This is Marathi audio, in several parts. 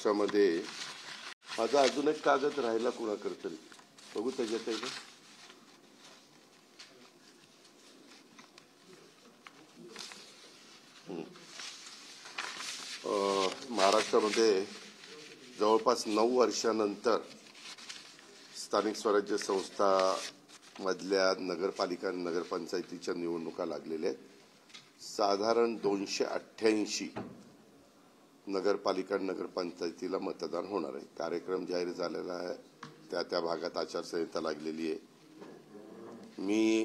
महाराष्ट्रामध्ये माझा अजून एक कागद राहिला कुणाकडे तरी बघू त्याच्यात आहे का? महाराष्ट्रामध्ये जवळपास 9 वर्षानंतर स्थानिक स्वराज्य संस्था मधल्या नगरपालिका आणि नगरपंचायतीच्या निवडणुका लागलेल्या आहेत. साधारण 288 नगरपालिका नगरपंचायतीला मतदान होणार आहे. कार्यक्रम जाहीर झालेला आहे. त्या भागात आचारसंहिता लागलेली आहे. मी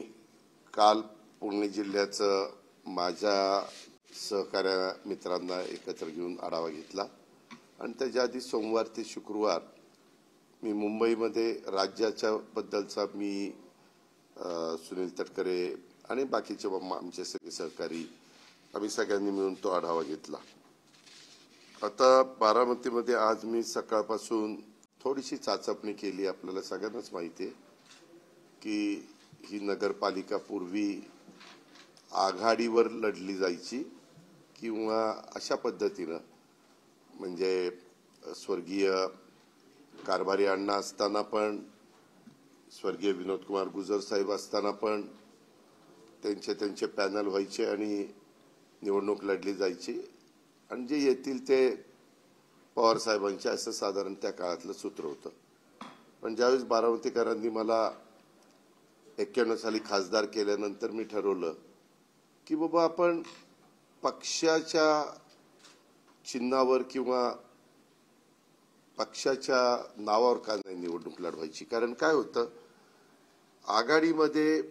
काल पुणे जिल्ह्याचं माझ्या सहकार्य मित्रांना एकत्र घेऊन आढावा घेतला आणि त्याच्या आधी सोमवार ते शुक्रवार मी मुंबईमध्ये राज्याच्या बद्दलचा मी सुनील तटकरे आणि बाकीचे आमचे सगळे सहकारी आम्ही सगळ्यांनी मिळून तो आढावा घेतला. आता बारामतीमध्ये आज मी सकाळपासून थोडीशी चाचपणी केली. आपल्याला सगळ्यांनाच माहिती आहे की ही नगरपालिका पूर्वी आघाडीवर लढली जायची किंवा अशा पद्धतीनं म्हणजे स्वर्गीय कारभारी अण्णा असताना पण स्वर्गीय विनोद कुमार गुजर साहेब असताना पण त्यांचे पॅनल व्हायचे आणि निवडणूक लढली जायची आणि जे येतील ते पवार साहेबांचे असं साधारण त्या काळातलं सूत्र होतं. पण ज्यावेळेस बारामतीकरांनी मला 91 साली खासदार केल्यानंतर मी ठरवलं की बाबा आपण पक्षाच्या चिन्हावर किंवा पक्षाच्या नावावर का नाही निवडणूक लढवायची. कारण काय होतं, आघाडीमध्ये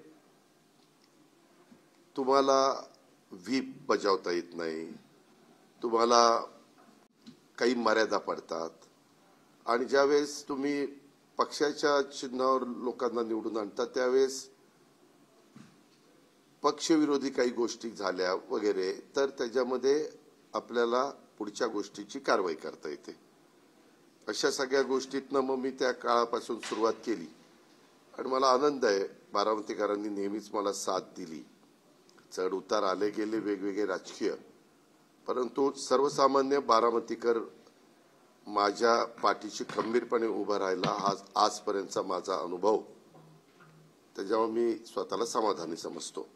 तुम्हाला व्हीप बजावता येत नाही, तुम्हाला काही मर्यादा पडतात आणि ज्यावेळेस तुम्ही पक्षाच्या चिन्हावर लोकांना निवडून आणता त्यावेळेस पक्षविरोधी काही गोष्टी झाल्या वगैरे तर त्याच्यामध्ये आपल्याला पुढच्या गोष्टीची कारवाई करता येते. अशा सगळ्या गोष्टीतनं मग मी त्या काळापासून सुरुवात केली आणि मला आनंद आहे बारामतीकरांनी नेहमीच मला साथ दिली. चढ उतार आले गेले वेगवेगळे राजकीय, परंतु सर्वसामान्य बारामतीकर माझ्या पाठीशी खंबीरपणे उभा राहिला हा आजपर्यंतचा माझा अनुभव. त्याच्यामुळे मी स्वतःला समाधानी समजतो.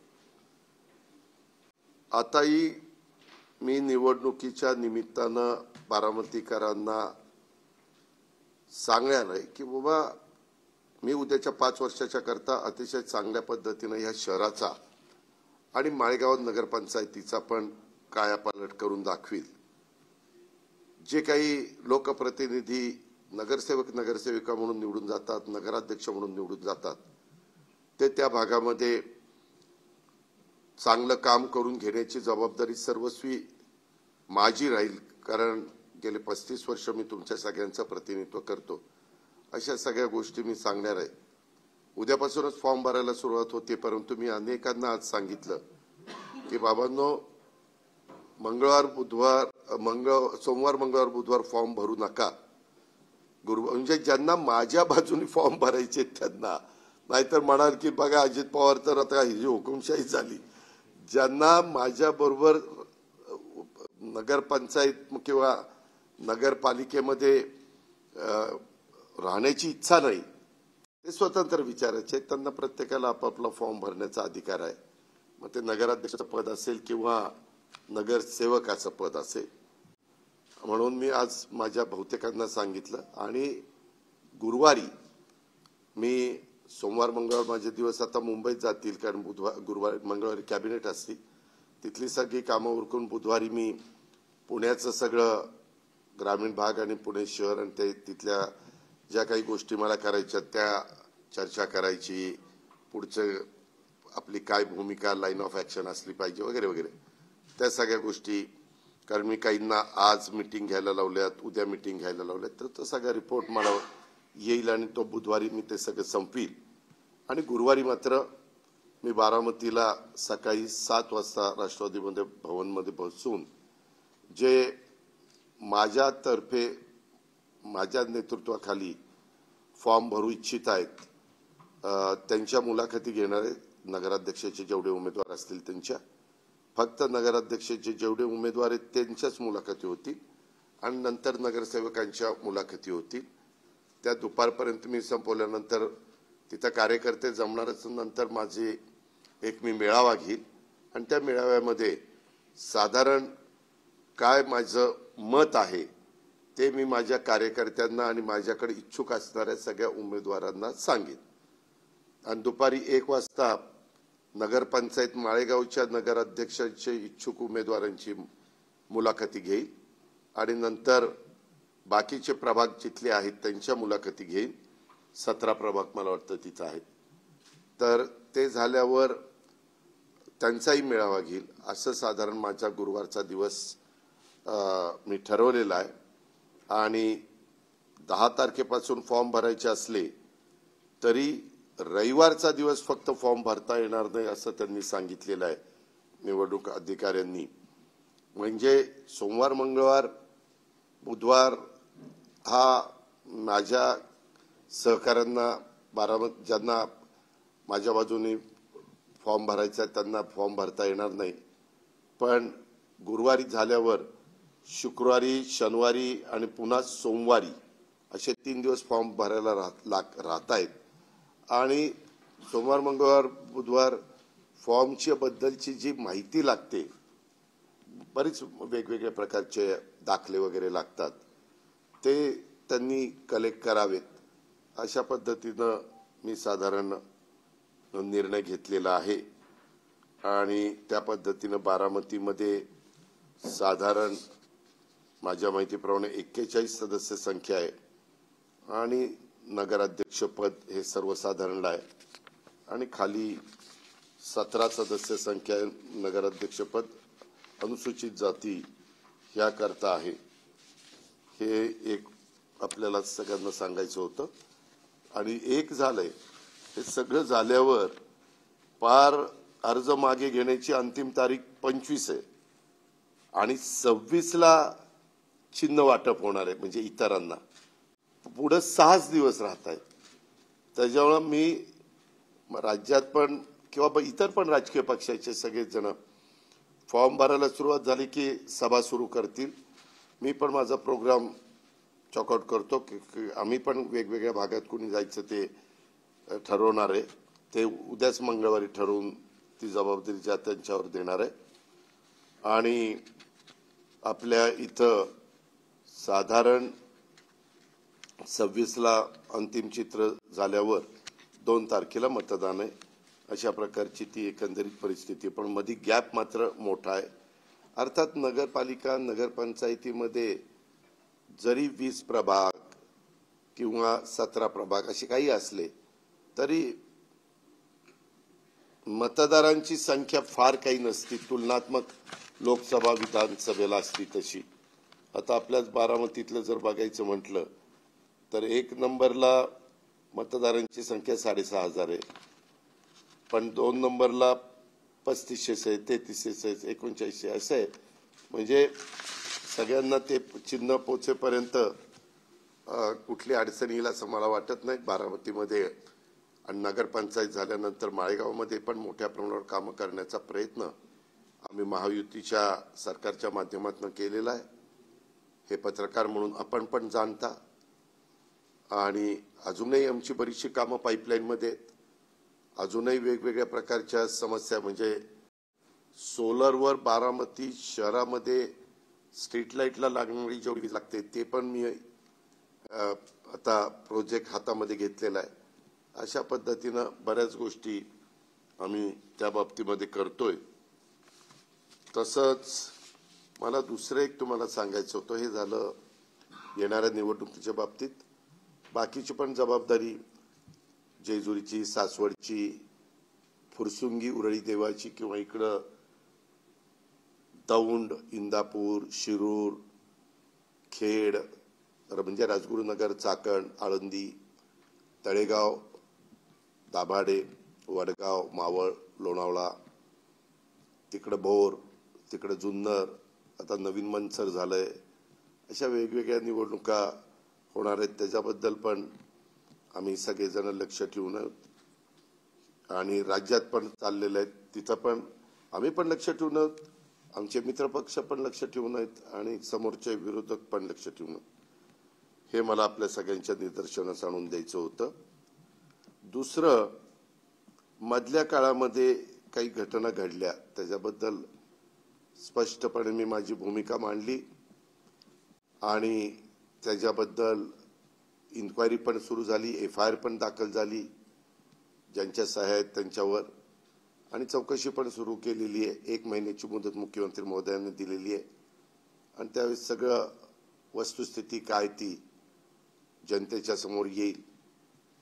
आताही मी निवडणुकीच्या निमित्तानं बारामतीकरांना सांगणार आहे की बाबा मी उद्याच्या 5 वर्षाच्या करता अतिशय चांगल्या पद्धतीनं ह्या शहराचा आणि माळेगाव नगरपंचायतीचा पण कायापालट करून दाखवील. जे काही लोकप्रतिनिधी नगरसेवक नगरसेविका म्हणून निवडून जातात, नगराध्यक्ष म्हणून निवडून जातात, ते त्या भागामध्ये चांगलं काम करून घेण्याची जबाबदारी सर्वस्वी माझी राहील. कारण गेले 35 वर्ष मी तुमच्या सगळ्यांचं प्रतिनिधित्व करतो. अशा सगळ्या गोष्टी मी सांगणार आहे. उद्यापासूनच फॉर्म भरायला सुरुवात होते, परंतु मी अनेकांना आज सांगितलं की बाबांनो, सोमवार मंगळवार बुधवार फॉर्म भरू नका. म्हणजे ज्यांना माझ्या बाजूने फॉर्म भरायचे त्यांना, नाहीतर म्हणाल की बघा अजित पवार तर आता ही हुकुमशाही झाली. ज्यांना माझ्या बरोबर नगरपंचायत किंवा नगरपालिकेमध्ये राहण्याची इच्छा नाही ते स्वतंत्र विचारायचे, त्यांना प्रत्येकाला आपापला फॉर्म भरण्याचा अधिकार आहे. मग ते नगराध्यक्षाचं पद असेल किंवा नगरसेवकाचं पद असेल. म्हणून मी आज माझ्या बहुतेकांना सांगितलं आणि गुरुवारी मी सोमवार मंगळवार माझे दिवस आता मुंबईत जातील कारण मंगळवारी कॅबिनेट असते. तिथली सगळी कामं उरकून बुधवारी मी पुण्याचं सगळं ग्रामीण भाग आणि पुणे शहर आणि ते तिथल्या ज्या काही गोष्टी मला करायच्या त्या चर्चा करायची. पुढचं आपली काय भूमिका लाईन ऑफ ॲक्शन असली पाहिजे वगैरे वगैरे त्या सगळ्या गोष्टी. कारण मी काहींना आज मीटिंग घ्यायला लावल्यात, उद्या मीटिंग घ्यायला लावल्यात, तर तो सगळा रिपोर्ट मला येईल आणि तो बुधवारी मी ते सगळं संपवील. आणि गुरुवारी मात्र मी बारामतीला सकाळी 7 वाजता राष्ट्रवादीमध्ये भवनमध्ये बसून जे माझ्यातर्फे माझ्या नेतृत्वाखाली फॉर्म भरू इच्छित आहेत त्यांच्या मुलाखती घेणारे नगराध्यक्षाचे जेवढे उमेदवार असतील त्यांच्या, फक्त नगराध्यक्षाचे जेवढे उमेदवार आहेत त्यांच्याच मुलाखती होतील आणि नंतर नगरसेवकांच्या मुलाखती होतील. त्या दुपारपर्यंत मी संपवल्यानंतर तिथं कार्यकर्ते जमणारच. नंतर माझी एक मी मेळावा घेईल आणि त्या मेळाव्यामध्ये साधारण काय माझं मत आहे ते मी माझ्या कार्यकर्त्यांना आणि माझ्याकडे इच्छुक असणाऱ्या सगळ्या उमेदवारांना सांगेन. आणि दुपारी 1 वाजता नगरपंचायत माळेगावच्या नगराध्यक्षांचे इच्छुक उमेदवारांची मुलाखती घेईल आणि नंतर बाकीचे प्रभाग जिथले आहेत त्यांच्या मुलाखती घेईल. 17 प्रभाग मला वाटतं तिथं आहेत. तर ते झाल्यावर त्यांचाही मेळावा घेईल. असं साधारण माझा गुरुवारचा दिवस मी ठरवलेला आहे. आणि 10 तारखेपासून फॉर्म भरायचे असले तरी रविवारचा दिवस फक्त फॉर्म भरता येणार नाही असं त्यांनी सांगितलेलं आहे निवडणूक अधिकाऱ्यांनी. म्हणजे सोमवार, मंगळवार, बुधवार हा माझ्या सहकाऱ्यांना ज्यांना माझ्या बाजूने फॉर्म भरायचा आहे त्यांना फॉर्म भरता येणार नाही. पण गुरुवारी झाल्यावर शुक्रवारी, शनिवारी आणि पुन्हा सोमवारी असे 3 दिवस फॉर्म भरायला राहत आहेत. आणि सोमवार, मंगळवार, बुधवार फॉर्मच्या बद्दलची जी माहिती लागते, बरीच वेगवेगळ्या प्रकारचे दाखले वगैरे लागतात, ते त्यांनी कलेक्ट करावेत. अशा पद्धतीनं मी साधारण निर्णय घेतलेला आहे. आणि त्या पद्धतीनं बारामतीमध्ये साधारण माझ्या माहितीप्रमाणे 41 सदस्य संख्या आहे आणि नगराध्यक्षपद हे सर्वसाधारण आहे आणि खाली 17 सदस्य संख्या नगराध्यक्षपद अनुसूचित जाती ह्या करता आहे. हे एक आपल्याला सगळ्यांना सांगायचं होतं. आणि एक झालंय, हे सगळं झाल्यावर पार अर्ज मागे घेण्याची अंतिम तारीख 25 आहे आणि 26ला चिन्ह वाटप होणार आहे. म्हणजे इतरांना पुढे 6 दिवस राहत आहेत. त्याच्यामुळे मी राज्यात पण किंवा इतर पण राजकीय पक्षाचे सगळेच जण फॉर्म भरायला सुरुवात झाली की सभा सुरू करतील. मी पण माझा प्रोग्राम चॉकआउट करतो की आम्ही पण वेगवेगळ्या भागात कुणी जायचं ते ठरवणार आहे. ते उद्याच मंगळवारी ठरवून ती जबाबदारी ज्या त्यांच्यावर देणार आहे. आणि आपल्या इथं साधारण 26ला अंतिम चित्र झाल्यावर 2 तारखेला मतदान आहे. अशा प्रकारची ती एकंदरीत परिस्थिती. पण मध्ये गॅप मात्र मोठा आहे. अर्थात नगरपालिका, नगरपंचायतीमध्ये जरी 20 प्रभाग किंवा 17 प्रभाग असे काही असले तरी मतदारांची संख्या फार काही नसती. तुलनात्मक लोकसभा, विधानसभेला असती तशी. आता आपल्याच बारामतीतलं जर बघायचं म्हटलं तर 1 नंबरला मतदारांची संख्या 6,500 आहे. पण 2 नंबरला 3500 आहे, 3300 आहे, 3900 असं आहे. म्हणजे सगळ्यांना ते चिन्ह पोचेपर्यंत कुठली अडचण येईल असं मला वाटत नाही बारामतीमध्ये. आणि नगरपंचायत झाल्यानंतर माळेगावमध्ये पण मोठ्या प्रमाणावर कामं करण्याचा प्रयत्न आम्ही महायुतीच्या सरकारच्या माध्यमातून केलेला आहे. हे पत्रकार म्हणून आपण पण जाणता. आणि अजूनही आमची बरीचशी कामं पाईपलाईनमध्ये आहेत. अजूनही वेगवेगळ्या प्रकारच्या समस्या म्हणजे सोलरवर बारामती शहरामध्ये स्ट्रीट लाईटला लागणारी जेवढी वीज लागते ते पण मी आता प्रोजेक्ट हातामध्ये घेतलेला आहे. अशा पद्धतीनं बऱ्याच गोष्टी आम्ही त्या बाबतीमध्ये करतोय. तसंच मला दुसरं एक तुम्हाला सांगायचं होतं. हे झालं येणाऱ्या निवडणुकीच्या बाबतीत. बाकीची पण जबाबदारी जेजुरीची, सासवडची, फुरसुंगी, उरळी देवाची किंवा इकडं दौंड, इंदापूर, शिरूर, खेड म्हणजे राजगुरुनगर, चाकण, आळंदी, तळेगाव, दाभाडे, वडगाव, मावळ, लोणावळा, तिकडं भोर, तिकडं जुन्नर, आता नवीन मनसर झालंय. अशा वेगवेगळ्या निवडणुका होणार आहेत. त्याच्याबद्दल पण आम्ही सगळेजण लक्ष ठेवून आणि राज्यात पण चाललेले आहेत तिथं पण आम्ही पण लक्ष ठेवून आमचे मित्रपक्ष पण लक्ष ठेवून आहेत आणि समोरचे विरोधक पण लक्ष ठेवून, हे मला आपल्या सगळ्यांच्या निदर्शनास आणून द्यायचं होतं. दुसरं, मधल्या काळामध्ये काही घटना घडल्या त्याच्याबद्दल स्पष्टपणे मी माझी भूमिका मांडली आणि त्याच्याबद्दल इन्क्वायरी पण सुरू झाली, FIR पण दाखल झाली ज्यांच्या सह्या आहेत त्यांच्यावर, आणि चौकशी पण सुरू केलेली आहे. 1 महिन्याची मुदत मुख्यमंत्री महोदयांनी दिलेली आहे आणि त्यावेळेस सगळं वस्तुस्थिती काय ती जनतेच्या समोर येईल.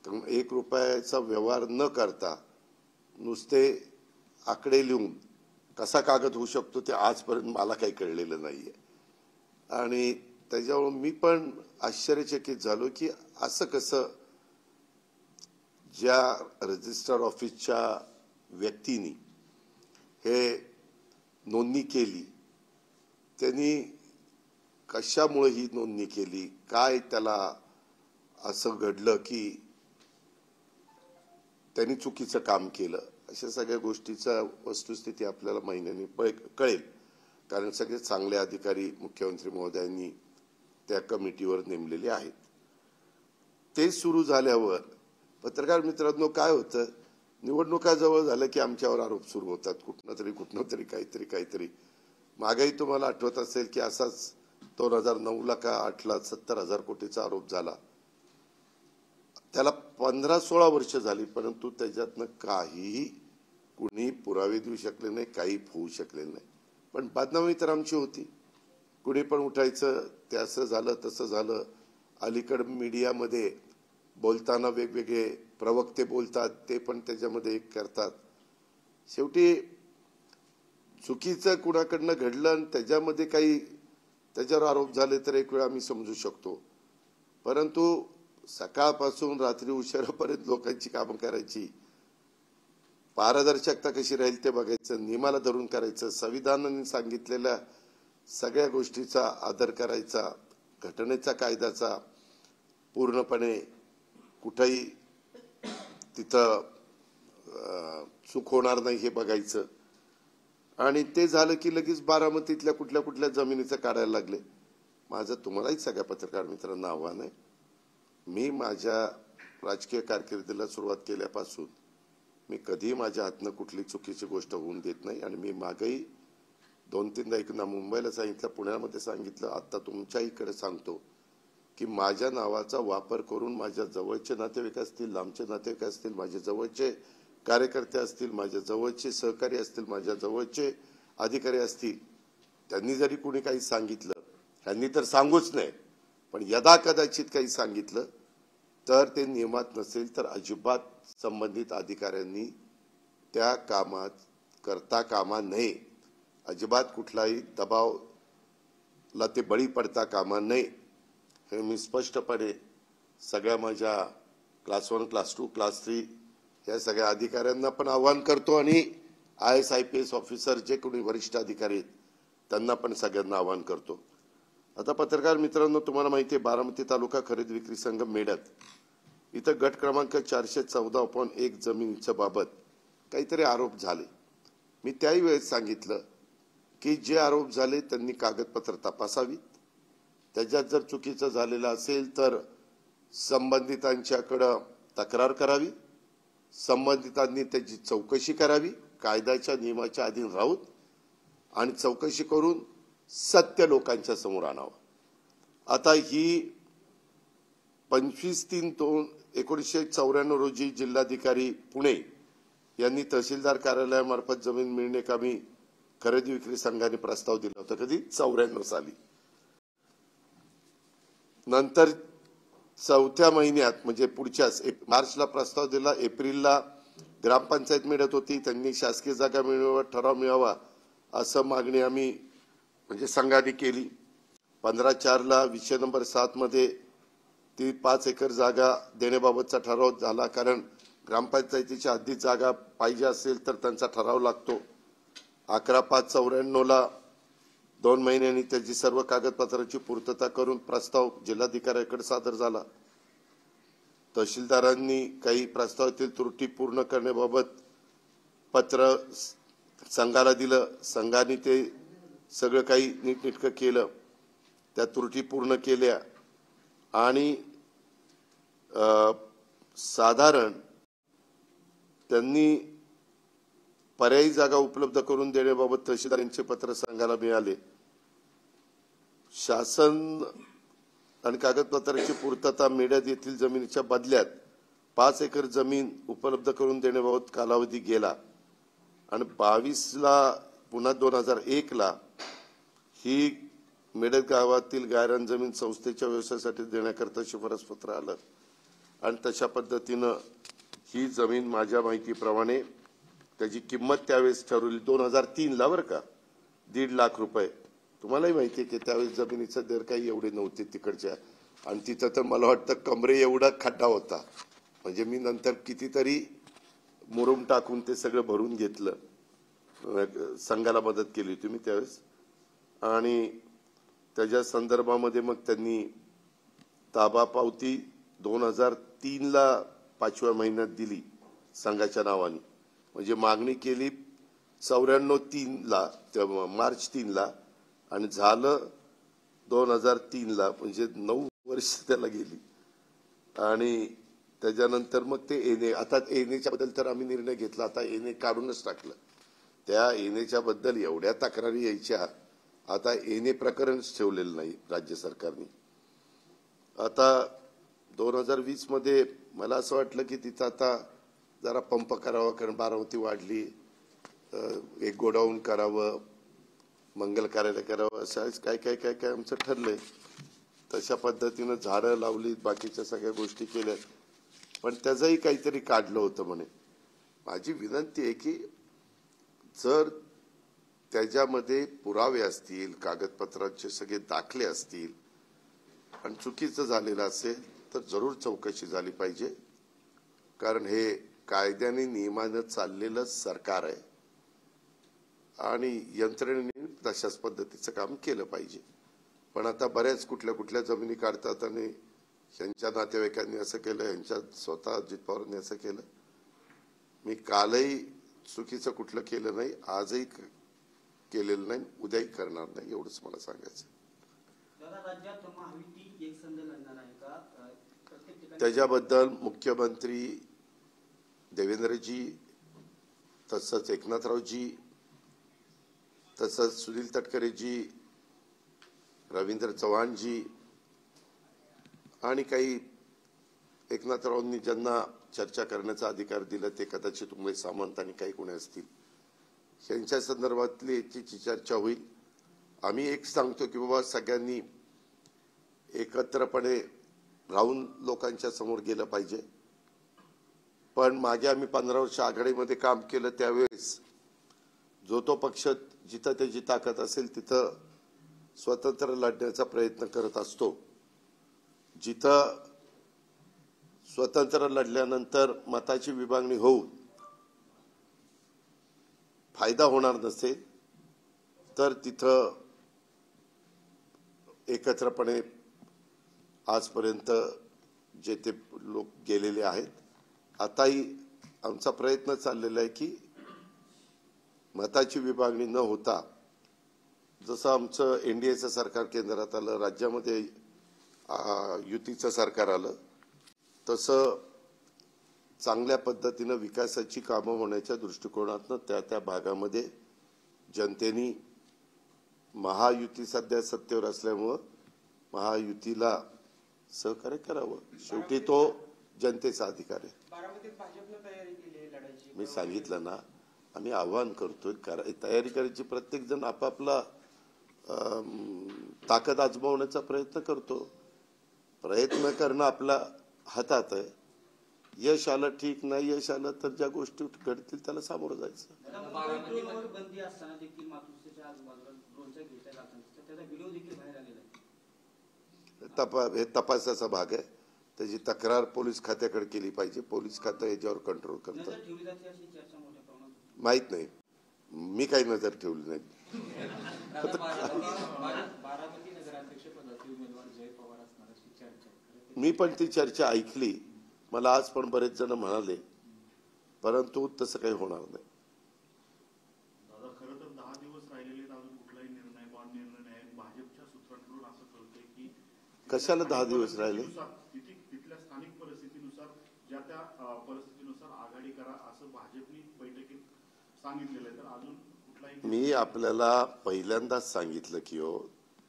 कारण 1 रुपयाचा व्यवहार न करता नुसते आकडे लिहून कसा कागद होऊ शकतो ते आजपर्यंत मला काही कळलेलं नाहीये. आणि त्याच्यामुळे मी पण आश्चर्यचकित झालो की असं कसं, ज्या रजिस्टर ऑफिसच्या व्यक्तींनी हे नोंदणी केली त्यांनी कशामुळे ही नोंदणी केली, काय त्याला असं घडलं की त्यांनी चुकीचं काम केलं, अशा सगळ्या गोष्टीचा वस्तुस्थिती आपल्याला महिन्यांनी कळेल. कारण सगळे चांगले अधिकारी मुख्यमंत्री महोदयांनी त्या कमिटीवर नेमलेले आहेत. ते सुरू झाल्यावर पत्रकार मित्रांनो काय होतं, निवडणुका जवळ झाल्या की आमच्यावर आरोप सुरू होतात कुठनं तरी काहीतरी. मागेही तुम्हाला आठवत असेल की असाच 2009ला का 8ला 70,000 कोटीचा आरोप झाला. त्याला 15-16 वर्ष झाली, परंतु त्याच्यातनं काहीही कुणी पुरावे देऊ शकले नाही, काही होऊ शकले नाही. पण बदनामी तर आमची होती. कुणी पण उठायचं, ते असं झालं तसं झालं. अलीकड मीडियामध्ये बोलताना वेगवेगळे प्रवक्ते बोलतात, ते पण त्याच्यामध्ये एक करतात. शेवटी चुकीचं कुणाकडनं घडलं आणि त्याच्यामध्ये काही त्याच्यावर आरोप झाले तर एक वेळ आम्ही समजू शकतो. परंतु सकाळपासून रात्री उशिरापर्यंत लोकांची कामं करायची, पारदर्शकता कशी राहील ते बघायचं, नियमाला धरून करायचं, संविधानाने सांगितलेल्या सगळ्या गोष्टीचा आदर करायचा, घटनेचा कायद्याचा पूर्णपणे कुठेही तिथं चूक होणार नाही हे बघायचं. आणि ते झालं की लगेच बारामतीतल्या कुठल्या जमिनीचं काढायला लागले. माझं तुम्हालाही सगळ्या पत्रकार मित्रांना आव्हान आहे, मी माझ्या राजकीय कारकिर्दीला सुरुवात केल्यापासून मी कधीही माझ्या हातनं कुठली चुकीची गोष्ट होऊन देत नाही. आणि मी मागेही 2-3दा एकदा मुंबईला सांगितलं, पुण्यामध्ये सांगितलं, आता तुमच्या इकडे सांगतो की माझ्या नावाचा वापर करून माझ्या जवळचे नातेवाईक असतील, लांबचे नातेवाईक असतील, माझे जवळचे कार्यकर्ते असतील, माझ्या जवळचे सहकारी असतील, माझ्या जवळचे अधिकारी असतील, त्यांनी जरी कुणी काही सांगितलं, त्यांनी तर सांगूच नाही, पण यदा कदाचित काही सांगितलं तर ते नियमात नसेल तर अजिबात संबंधित अधिकाऱ्यांनी त्या कामात करता कामा नये. अजिबात कुठलाही दबावला ते बळी पडता कामा नये, हे मी स्पष्टपणे सगळ्या माझ्या क्लास 1, क्लास 2, क्लास 3 या सगळ्या अधिकाऱ्यांना पण आवाहन करतो. आणि IAS IPS ऑफिसर जे कोणी वरिष्ठ अधिकारी आहेत त्यांना पण सगळ्यांना आवाहन करतो. आता पत्रकार मित्रांनो, तुम्हाला माहिती आहे, बारामती तालुका खरेदी विक्री संघ मेडत इथं गट क्रमांक 414/1 जमिनीच्या बाबत काहीतरी आरोप झाले. मी त्याही वेळेस सांगितलं की जे आरोप झाले त्यांनी कागदपत्र तपासावीत, त्याच्यात जर चुकीचं झालेलं असेल तर संबंधितांच्याकडे तक्रार करावी, संबंधितांनी त्याची चौकशी करावी, कायद्याच्या नियमाच्या अधीन राहून, आणि चौकशी करून सत्य लोकांच्या समोर आणावं. आता ही 25/3/1994 रोजी जिल्हाधिकारी पुणे यांनी तहसीलदार कार्यालयामार्फत जमीन मिळणेकामी खरेदी विक्री संघाने प्रस्ताव दिला होता. कधी? 94 साली. नंतर 4थ्या महिन्यात म्हणजे पुढच्याच मार्चला प्रस्ताव दिला. एप्रिलला ग्रामपंचायत मिळत होती, त्यांनी शासकीय जागा मिळवा, ठराव मिळावा असं मागणी आम्ही म्हणजे संघाने केली. 15/4ला विषय नंबर 7 मध्ये ती 5 एकर जागा देण्याबाबतचा ठराव झाला. कारण ग्रामपंचायतीच्या हद्दीत जागा पाहिजे असेल तर त्यांचा ठराव लागतो. 11/5/94ला 2 महिन्यांनी त्याची सर्व कागदपत्रांची पूर्तता करून प्रस्ताव जिल्हाधिकाऱ्याकडे सादर झाला. तहसीलदारांनी काही प्रस्तावातील त्रुटी पूर्ण करण्याबाबत पत्र संघाला दिलं. संघाने ते सगळं काही नीटनेटकं केलं, त्या त्रुटी पूर्ण केल्या आणि साधारण त्यांनी पर्यायी जागा उपलब्ध करून देण्याबाबत तहसीलदारांचे पत्र संघाला मिळाले. शासन आणि कागदपत्रांची पूर्तता मेढ्यात येथील जमिनीच्या बदल्यात 5 एकर जमीन उपलब्ध करून देण्याबाबत कालावधी गेला आणि 22ला पुन्हा 2001ला ही मेढत गावातील गायरान जमीन संस्थेच्या व्यवसायासाठी देण्याकरता शिफारस पत्र आलं आणि तशा पद्धतीनं ही जमीन माझ्या माहितीप्रमाणे त्याची किंमत त्यावेळेस ठरवली 2003ला बरं का, 1.5 लाख रुपये. तुम्हालाही माहिती आहे की त्यावेळेस जमिनीचा दर काही एवढे नव्हते तिकडच्या, आणि तिथं तर मला वाटतं कमरे एवढा खड्डा होता. म्हणजे मी नंतर कितीतरी मुरुम टाकून ते सगळं भरून घेतलं, संघाला मदत केली होती मी त्यावेळेस. आणि त्याच्या संदर्भामध्ये मग त्यांनी ताबा पावती 2003ला 5व्या महिन्यात दिली संघाच्या नावाने. म्हणजे मागणी केली 94/3ला, मार्च 3ला, आणि झालं 2003ला. म्हणजे 9 वर्ष त्याला गेली. आणि त्याच्यानंतर मग ते एनए, आता एनएच्या बद्दल तर आम्ही निर्णय घेतला, आता एनए काढूनच टाकलं. त्या एनएच्या बद्दल एवढ्या तक्रारी यायच्या, आता एनए प्रकरणच ठेवलेलं नाही राज्य सरकारने. आता 2020 मध्ये मला असं वाटलं की तिथं आता जरा पंप करावा, कारण बारामती वाढली, एक गोडाऊन करावं, मंगल कार्यालय करावं, असं काय काय काय काय आमचं ठरलंय. तशा पद्धतीनं झाडं लावली, बाकीच्या सगळ्या गोष्टी केल्या, पण त्याचंही काहीतरी काढलं होतं म्हणे. माझी विनंती आहे की जर त्याच्यामध्ये पुरावे असतील, कागदपत्रांचे सगळे दाखले असतील आणि चुकीचं झालेलं असेल तर जरूर चौकशी झाली पाहिजे. कारण हे कायद्याने नियमानं चाललेलं सरकार आहे आणि यंत्रणेने तशाच पद्धतीचं काम केलं पाहिजे. पण आता बऱ्याच कुठल्या कुठल्या जमिनी काढतात आणि यांच्या नातेवाईकांनी असं केलं, यांच्या स्वतः अजित पवारांनी असं केलं. मी कालही चुकीचं कुठलं केलं नाही, आजही केलेलं नाही, उद्याही करणार नाही, एवढंच मला सांगायचं. त्याच्याबद्दल मुख्यमंत्री देवेंद्रजी, तसंच एकनाथरावजी, तसंच सुनील तटकरेजी, रवींद्र चव्हाणजी आणि काही एकनाथरावांनी ज्यांना चर्चा करण्याचा अधिकार दिला ते कदाचित उमेश सामंत आणि काही कोणी असतील, यांच्या संदर्भातली याची चर्चा होईल. आम्ही एक सांगतो की बाबा सगळ्यांनी एकत्रपणे राहून लोकांच्या समोर गेलं पाहिजे. पण मागे आम्ही 15 वर्ष आघाडीमध्ये काम केलं त्यावेळेस जो तो पक्ष जिथं त्याची ताकद असेल तिथं स्वतंत्र लढण्याचा प्रयत्न करत असतो. जिथं स्वतंत्र लढल्यानंतर मताची विभागणी होऊन फायदा होणार नसेल तर तिथं एकत्रपणे आजपर्यंत जे ते लोक गेलेले आहेत. आताही आमचा प्रयत्न चाललेला आहे की मताची विभागणी न होता, जसं आमचं एनडीएचं सरकार केंद्रात आलं, राज्यामध्ये युतीचं सरकार आलं, तसं चांगल्या पद्धतीनं विकासाची कामं होण्याच्या दृष्टिकोनातनं त्या त्या भागामध्ये जनतेने महायुती सध्या सत्तेवर असल्यामुळं महायुतीला सहकार्य करावं. शेवटी तो जनतेचा अधिकार आहे. मी सांगितलं ना, आम्ही आव्हान करतोय, तयारी करायची. प्रत्येक जण आपापला ताकद आजमावण्याचा प्रयत्न करतो. प्रयत्न करणं आपल्या हातात आहे. यश आलं ठीक, नाही यश आलं तर ज्या गोष्टी घडतील त्याला सामोरं जायचं. हे तपासाचा भाग आहे. त्याची तक्रार पोलीस खात्याकडे केली पाहिजे. पोलीस खातं याच्यावर कंट्रोल करतं. माहित नाही, मी काही नजर ठेवली नाही. मी पण ती चर्चा ऐकली. मला आज पण बरेच जण म्हणाले, परंतु तसं काही होणार नाही. दादा, खरं तर 10 दिवस राहिलेले अजून कुठलाही निर्णय कशाला 10 दिवस राहिले? तिथल्या स्थानिक परिस्थितीनुसार ज्या त्या परिस्थितीनुसार आघाडी करा असं भाजपने बैठकीत सांगितलेलं आहे. तर अजून कुठलाही मी आपल्याला पहिल्यांदाच सांगितलं की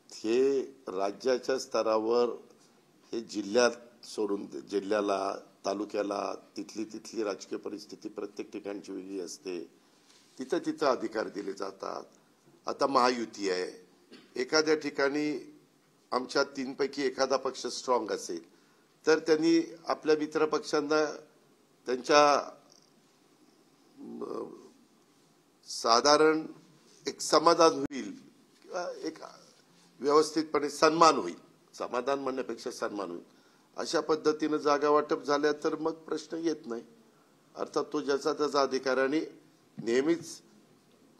हे राज्याच्या स्तरावर हे जिल्ह्यात सोडून जिल्ह्याला तालुक्याला तिथली राजकीय परिस्थिती प्रत्येक ठिकाणची वेगळी असते. तिथं अधिकार दिले जातात. आता महायुती आहे. एखाद्या ठिकाणी आमच्या 3 पैकी एखादा पक्ष स्ट्रॉंग असेल तर त्यांनी आपल्या मित्र पक्षांना त्यांच्या साधारण एक समाधान होईल किंवा एक व्यवस्थितपणे सन्मान होईल. समाधान म्हणण्यापेक्षा सन्मान होईल अशा पद्धतीने जागा वाटप झाल्या तर मग प्रश्न येत नाही. अर्थात तो ज्याचा त्याचा अधिकार. आणि नेहमीच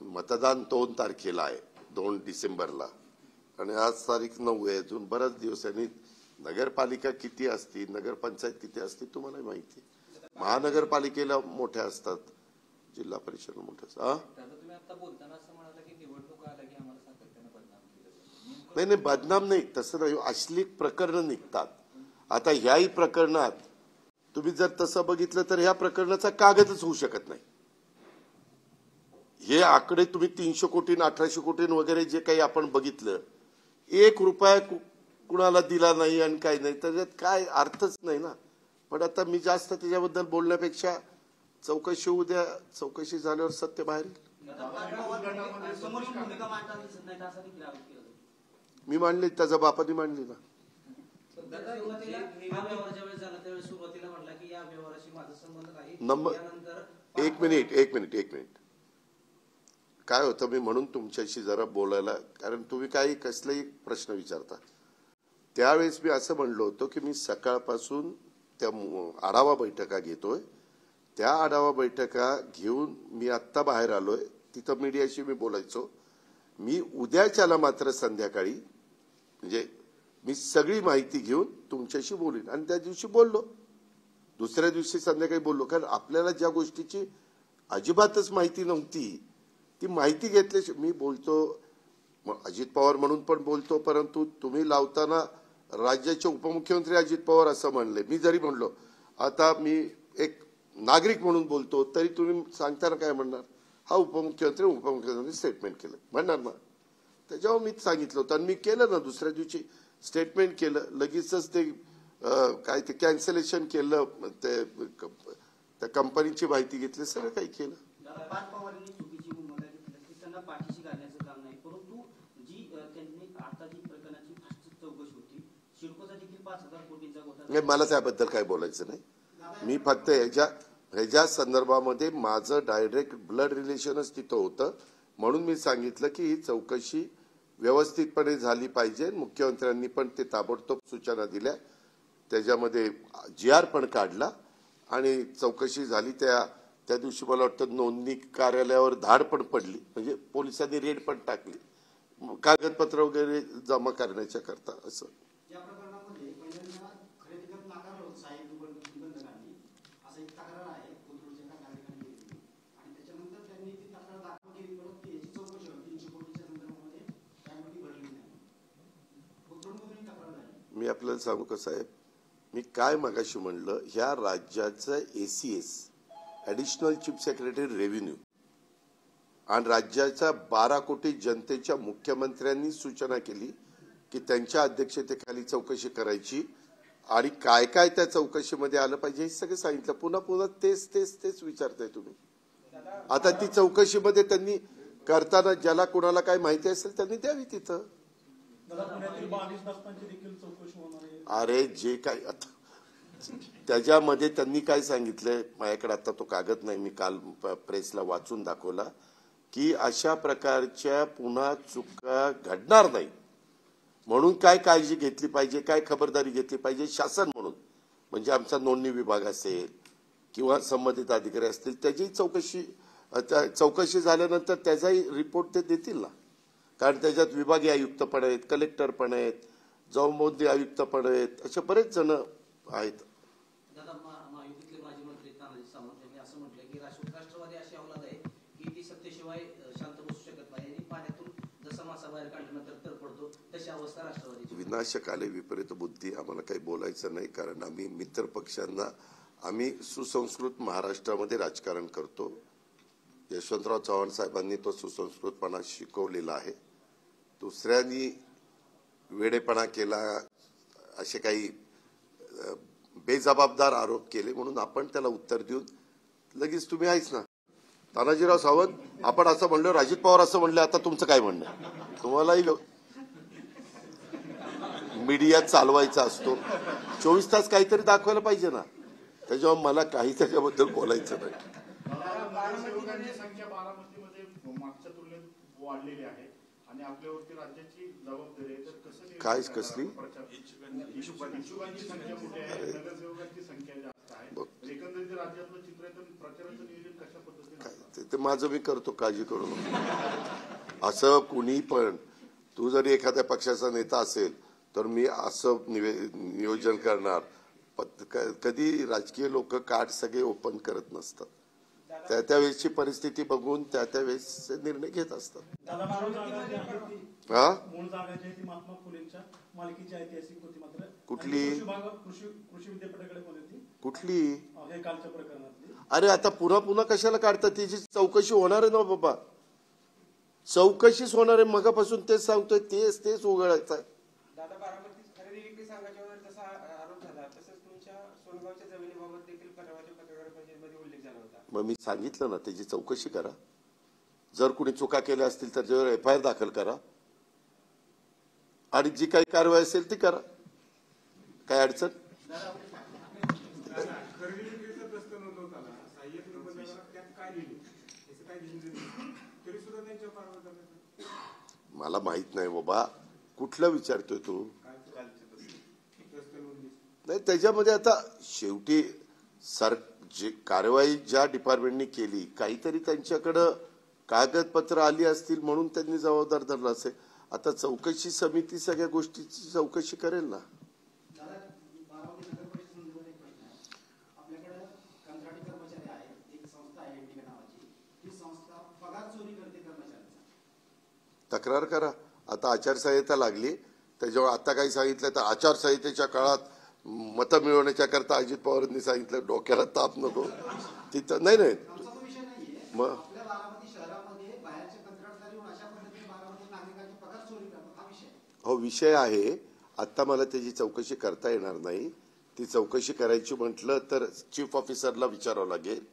मतदान 2 तारखेला आहे, 2 डिसेंबरला, आणि आज तारीख 9 आहे. अजून बराच दिवस आहे. नगरपालिका किती असती, नगरपंचायत किती असते तुम्हाला माहिती आहे. महानगरपालिकेला मोठ्या असतात, जिल्हा परिषद मोठ्या असतात. नाही, बदनाम नाही, तसं नाही. अश्लील प्रकरण निघतात. आता ह्याही प्रकरणात तुम्ही जर तसं बघितलं तर ह्या प्रकरणाचा कागदच होऊ शकत नाही. हे आकडे तुम्ही 300 कोटी 1800 कोटी वगैरे जे काही आपण बघितलं, 1 रुपया कुणाला दिला नाही आणि काही नाही, त्याच्यात काय अर्थच नाही ना. पण आता मी जास्त त्याच्याबद्दल बोलण्यापेक्षा चौकशी उद्या, चौकशी झाल्यावर सत्य बाहेर येईल. मी मांडली, त्याच्या बापाने मांडली ना. नंबर एक मिनिट काय होतं, मी म्हणून तुमच्याशी जरा बोलायला, कारण तुम्ही काही कसलेही प्रश्न विचारता. त्यावेळेस मी असं म्हणलो होतो की मी सकाळपासून त्या आढावा बैठका घेतोय. त्या आढावा बैठका घेऊन मी आत्ता बाहेर आलोय. तिथं मीडियाशी मी बोलायचो. मी उद्याच्याला मात्र संध्याकाळी म्हणजे मी सगळी माहिती घेऊन तुमच्याशी बोलीन. आणि त्या दिवशी बोललो, दुसऱ्या दिवशी संध्याकाळी बोललो. कारण आपल्याला ज्या गोष्टीची अजिबातच माहिती नव्हती ती माहिती घेतल्याशी मी बोलतो. अजित पवार म्हणून पण बोलतो, परंतु तुम्ही लावताना राज्याचे उपमुख्यमंत्री अजित पवार असं म्हणले. मी जरी म्हणलो आता मी एक नागरिक म्हणून बोलतो, तरी तुम्ही सांगताना काय म्हणणार, हा उपमुख्यमंत्री स्टेटमेंट केलं म्हणणार ना. त्याच्यावर मी सांगितलं होतं आणि मी केलं ना. दुसऱ्या दिवशी स्टेटमेंट केलं, लगेचच ते काय ते कॅन्सलेशन केलं, त्या कंपनीची माहिती घेतली, सगळं काही केलं. मला त्याबद्दल काय बोलायचं नाही. मी फक्त ह्याच्या संदर्भामध्ये माझं डायरेक्ट ब्लड रिलेशनच तिथं होतं. म्हणून मी सांगितलं की ही चौकशी व्यवस्थितपणे झाली पाहिजे. मुख्यमंत्र्यांनी पण ते ताबडतोब सूचना दिल्या, त्याच्यामध्ये GR पण काढला आणि चौकशी झाली. त्या दिवशी मला वाटतं नोंदणी कार्यालयावर धाड पण पडली, म्हणजे पोलिसांनी रेड पण टाकली कागदपत्र वगैरे जमा करण्याच्या करता. असं मी आपल्याला सांगू का साहेब, मी काय मगाशी म्हणलं, ह्या राज्याचं ACS additional chief secretary revenue आणि राज्याच्या 12 कोटी जनतेच्या मुख्यमंत्र्यांनी सूचना केली की त्यांच्या अध्यक्षतेखाली चौकशी करायची आणि काय काय त्या चौकशीमध्ये आलं पाहिजे हे सगळं सांगितलं. पुन्हा तेच विचारताय तुम्ही. आता ती चौकशीमध्ये त्यांनी करताना ज्याला कोणाला काय माहिती असेल त्यांनी द्यावी तिथं. अरे जे काय त्याच्यामध्ये त्यांनी काय सांगितलंय, माझ्याकडे आता तो कागद नाही, मी काल प्रेसला वाचून दाखवला की अशा प्रकारच्या पुन्हा चुका घडणार नाही म्हणून काय काळजी घेतली पाहिजे, काय खबरदारी घेतली पाहिजे शासन म्हणून. म्हणजे आमचा नोंदणी विभाग असेल किंवा संबंधित अधिकारी असतील, त्याची चौकशी झाल्यानंतर त्याचाही रिपोर्ट ते देतील ना. कारण त्याच्यात विभागीय आयुक्त पण आहेत, कलेक्टर पण आहेत, जौमोद्दी आयुक्त पण आहेत, असे बरेच जण आहेत. राष्ट्रवादी अशी अवलाद आहे की ती सत्तेशिवाय शांत बसू शकत नाही आणि पाण्यातून जसा मासा बाहेर काढल्यानंतर तर पडतो तशी अशी अवस्था राष्ट्रवादीची. विनाशकाले विपरीत बुद्धी आम्हाला काही बोलायचं नाही, कारण आम्ही मित्र पक्षांना आम्ही सुसंस्कृत महाराष्ट्रामध्ये राजकारण करतो. यशवंतराव चव्हाण साहेबांनी तो सुसंस्कृतपणा शिकवलेला आहे. दुसऱ्यांनी वेडेपणा केला, असे काही बेजबाबदार आरोप केले म्हणून आपण त्याला उत्तर देऊन लगेच तुम्ही आहेच ना तानाजीराव सावंत, आपण असं म्हणलं, अजित पवार असं म्हणले, आता तुमचं काय म्हणणं? तुम्हालाही मीडिया चालवायचा असतो, 24 तास काहीतरी दाखवायला पाहिजे ना. त्याच्यामुळे मला काही त्याच्याबद्दल बोलायचं नाही. नगरसेवकांची संख्या बारामतीमध्ये मागच्या तुलनेत वाढलेली आहे आणि आपल्यावरती राज्याची जबाबदारी आहे, तर कसं काय कसली इच्छुकांची संख्या मोठी आहे, नगरसेवकांची संख्या जास्त आहे, एकंदरीत राज्यातलं चित्र आहे, तर प्रचाराचं नियोजन कशा पद्धतीने? ते माझं मी करतो, काळजी करू नको. असं कुणी पण, तू जरी एखाद्या पक्षाचा नेता असेल तर मी असं नियोजन करणार. कधी राजकीय लोक कार्ड सगळे ओपन करत नसतात, त्या वेळेसची परिस्थिती बघून त्या वेळेस निर्णय घेत असतात. मूळ जागा जी आहे ती महात्मा फुलेंच्या मालकीची ऐतिहासिक होती, मात्र कुठली कृषी विद्यापीठाकडे होती कुठली? हे कालच्या प्रकरणातली. अरे आता पुन्हा कशाला काढतात? त्याची चौकशी होणार आहे ना बाबा, चौकशीच होणार आहे. मगापासून तेच सांगतोय, तेच उघडायचं आहे. दादा, बारामती खरेदी विक्री संघाच्यावर जसा आरोप झाला तसंच तुमच्या सोनगावच्या जमिनीबाबत देखील परवाच्या पत्रकार परिषदेमध्ये उल्लेख झाला होता. मग मी सांगितलं ना, त्याची चौकशी करा. जर कुणी चुका केल्या असतील तर त्याच्यावर FIR दाखल करा आणि जी काही कारवाई असेल ती करा. काय अडचण? मला माहित नाही बाबा, कुठलं विचारतोय तू? नाही, त्याच्यामध्ये आता शेवटी जे कारवाई ज्या डिपार्टमेंटनी केली, काहीतरी त्यांच्याकडं कागदपत्र आली असतील म्हणून त्यांनी जबाबदार धरला असेल. आता चौकशी समिती सगळ्या गोष्टीची चौकशी करेल ना. तक्रार करा. आता आचारसंहिता लागली, त्याच्यावर आता काही सांगितलं तर आचारसंहितेच्या काळात मतं मिळवण्याच्या करता अजित पवारांनी सांगितलं, डोक्याला ताप नको तिथं. नाही मग हो, विषय आहे. आता मला त्याची चौकशी करता येणार नाही. ती चौकशी करायची म्हटलं तर चीफ ऑफिसरला विचारावं लागेल.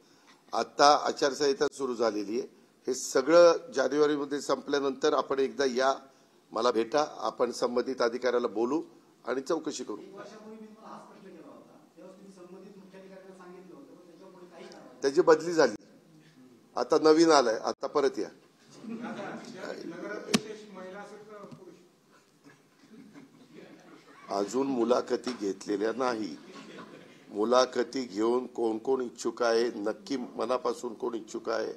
आता आचारसंहिता सुरू झालेली आहे. हे सगळं जानेवारीमध्ये संपल्यानंतर आपण एकदा या, मला भेटा, आपण संबंधित अधिकाऱ्याला बोलू आणि चौकशी करू. त्याची बदली झाली, आता नवीन आलाय, आता परत या. अजून मुलाखती घेतलेल्या नाही. मुलाखती घेऊन कोण कोण इच्छुक आहे, नक्की मनापासून कोण इच्छुक आहे,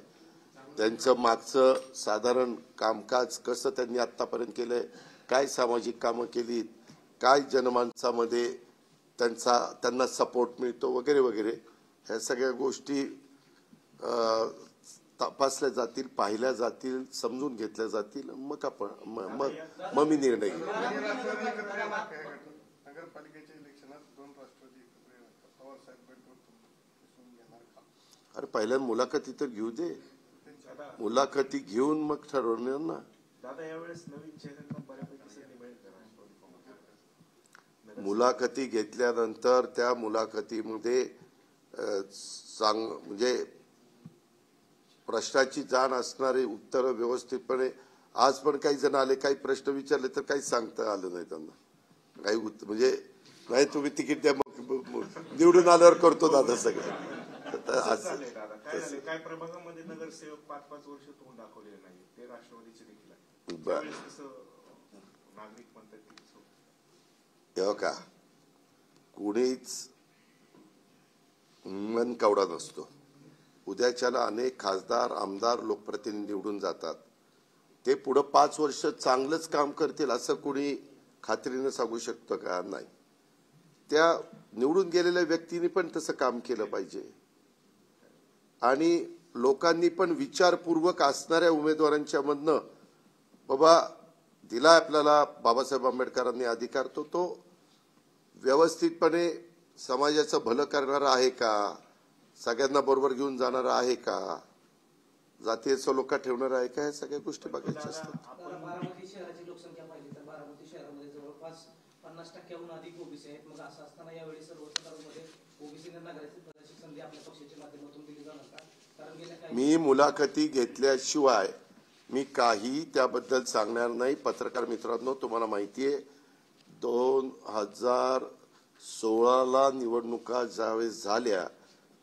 त्यांचं मागचं साधारण कामकाज कसं त्यांनी आतापर्यंत केलंय, काय सामाजिक कामं केलीत, काय जनमानसामध्ये त्यांना सपोर्ट मिळतो वगैरे वगैरे, ह्या सगळ्या गोष्टी तपासल्या जातील, पाहिल्या जातील, समजून घेतल्या जातील. मग मी निर्णय घेईन. नगरपालिकेच्या इलेक्शनात 2 राष्ट्रवादी पवार साहेब अरे पहिल्यांदा मुलाखती तर घेऊ दे, मुलाखती घेऊन मग ठरवणार ना. दादा, यावेळेस नवीन चेहऱ्यांना बऱ्यापैकी संधी मिळेल का? मुलाखती घेतल्यानंतर त्या मुलाखतीमध्ये म्हणजे प्रश्नाची जाण असणारे उत्तर व्यवस्थितपणे. आज पण काही जण आले, काही प्रश्न विचारले तर काही सांगता आलं नाही त्यांना. काही म्हणजे नाही, तुम्ही तिकीट द्या, निवडून आल्यावर करतो दादा सगळं. काय प्रभागामध्ये नगरसेवक 5-5 वर्ष तोंड दाखवलेले नाही, ते राष्ट्रवादीचे देखील आहे. नागरिक म्हणतात का कुणीच मन कवडा नसतो. उद्याच्याला अनेक खासदार, आमदार, लोकप्रतिनिधी निवडून जातात. ते पुढे 5 वर्ष चांगलंच काम करतील असं कुणी खात्रीने सांगू शकतं का? नाही. त्या निवडून गेलेल्या व्यक्तींनी पण तसं काम केलं पाहिजे आणि लोकांनी पण विचारपूर्वक असणाऱ्या उमेदवारांच्या मधनं बाबा दिला आपल्याला बाबासाहेब आंबेडकरांनी अधिकार, तो व्यवस्थितपणे समाजाचं भलं करणारा आहे का, सगळ्यांना बरोबर घेऊन जाणारा आहे का, जातीय सलोखा ठेवणारा आहे का, ह्या सगळ्या गोष्टी बघायच्या असतात. बारामती शहराची लोकसंख्या पाहिली तर बारामती शहरामध्ये जवळपास 50% अधिक ओबीसी आहेत. मग असं असताना यावेळी सर्वसाधारणमध्ये ओबीसीने नागरिक प्रजाची संधी आपल्या पक्षाच्या माध्यमातून दिली जाणार का? कारण गेल्या काही मी मुलाखती घेतल्याशिवाय मी काही त्याबद्दल सांगणार नाही. पत्रकार मित्रांनो, तुम्हाला माहिती आहे 2016ला निवडणुका ज्यावेळेस झाल्या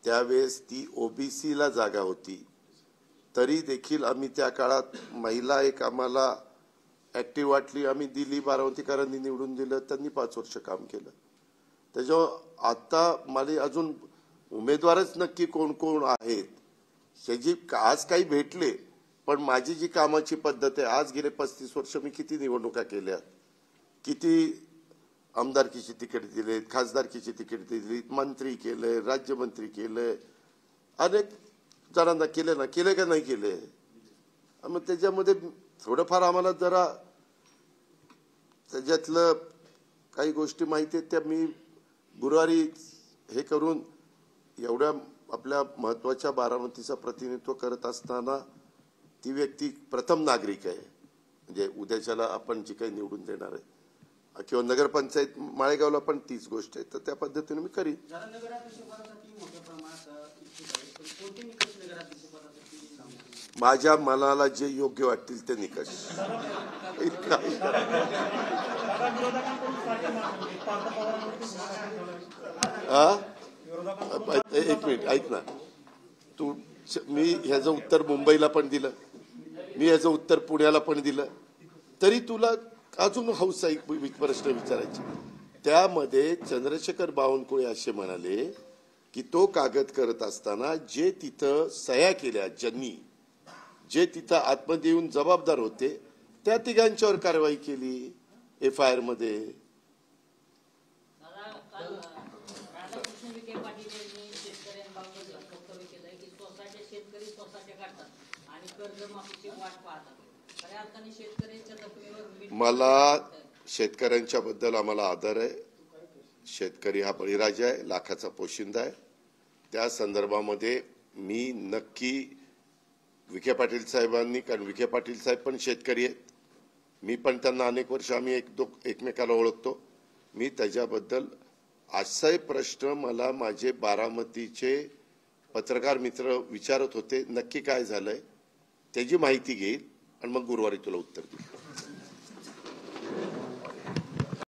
त्यावेळेस ती ओबीसीला जागा होती. तरी देखील आम्ही त्या काळात महिला एक आम्हाला ऍक्टिव्ह वाटली, आम्ही दिली. बारामतीकरांनी निवडून दिलं, त्यांनी 5 वर्ष काम केलं. त्याच्यावर आता मला अजून उमेदवारच नक्की कोण कोण आहेत ह्याची आज काही भेटले, पण माझी जी कामाची पद्धत आहे, आज गेले 35 वर्ष मी किती निवडणुका केल्यात, किती आमदारकीची तिकीट दिलेत, खासदारकीची तिकीट दिली, मंत्री केले, राज्यमंत्री केले, अनेक जणांना केले ना, केले का नाही केले. मग त्याच्यामध्ये थोडंफार आम्हाला जरा त्याच्यातलं काही गोष्टी माहिती आहेत, त्या मी गुरुवारी हे करून एवढ्या आपल्या महत्वाच्या बारामतीचं प्रतिनिधित्व करत असताना ती व्यक्ती प्रथम नागरिक आहे, म्हणजे उद्याच्याला आपण जी काही निवडून देणार आहे किंवा नगरपंचायत माळेगावला पण तीच गोष्ट आहे, तर त्या पद्धतीने मी करीन. जरा नगराध्यक्षपदासाठी मोठ्या प्रमाणात इच्छुक आहे, पण कोणते निकष नगराध्यक्षपदासाठी सांगू? माझ्या मनाला जे योग्य वाटतील ते निकष. एक मिनिट ऐक ना तू. मी ह्याचं उत्तर मुंबईला पण दिलं, मी ह्याचं उत्तर पुण्याला पण दिलं, तरी तुला अजून हौस आहे प्रश्न विचारायचे. त्यामध्ये चंद्रशेखर बावनकुळे असे म्हणाले की तो कागद करत असताना जे तिथं सह्या केल्या, ज्यांनी जे तिथं आतमध्ये येऊन जबाबदार होते त्या तिघांच्यावर कारवाई केली FIR मध्ये. राधाकृष्ण विखे पाटील यांनी शेतकऱ्यांबाबत वक्तव्य केलंय की शेतकरी सोसायट्या काढतात आणि कर्जमाफीची वाट पाहतात. खऱ्या अर्थाने शेतकऱ्यांच्या जखमेवर मला शेतकऱ्यांच्या बद्दल आम्हाला आदर आहे. शेतकरी हा बळीराजा आहे, लाखाचा पोशिंदा आहे. त्या संदर्भामध्ये मी नक्की विखे पाटील साहेबांनी, कारण विखे पाटील साहेब पण शेतकरी आहेत, मी पण त्यांना अनेक वर्ष आम्ही एकमेकाला ओळखतो. मी त्याच्याबद्दल असाही प्रश्न मला माझे बारामतीचे पत्रकार मित्र विचारत होते, नक्की काय झालंय त्याची माहिती घेईल आणि मग गुरुवारी तुला उत्तर देईल.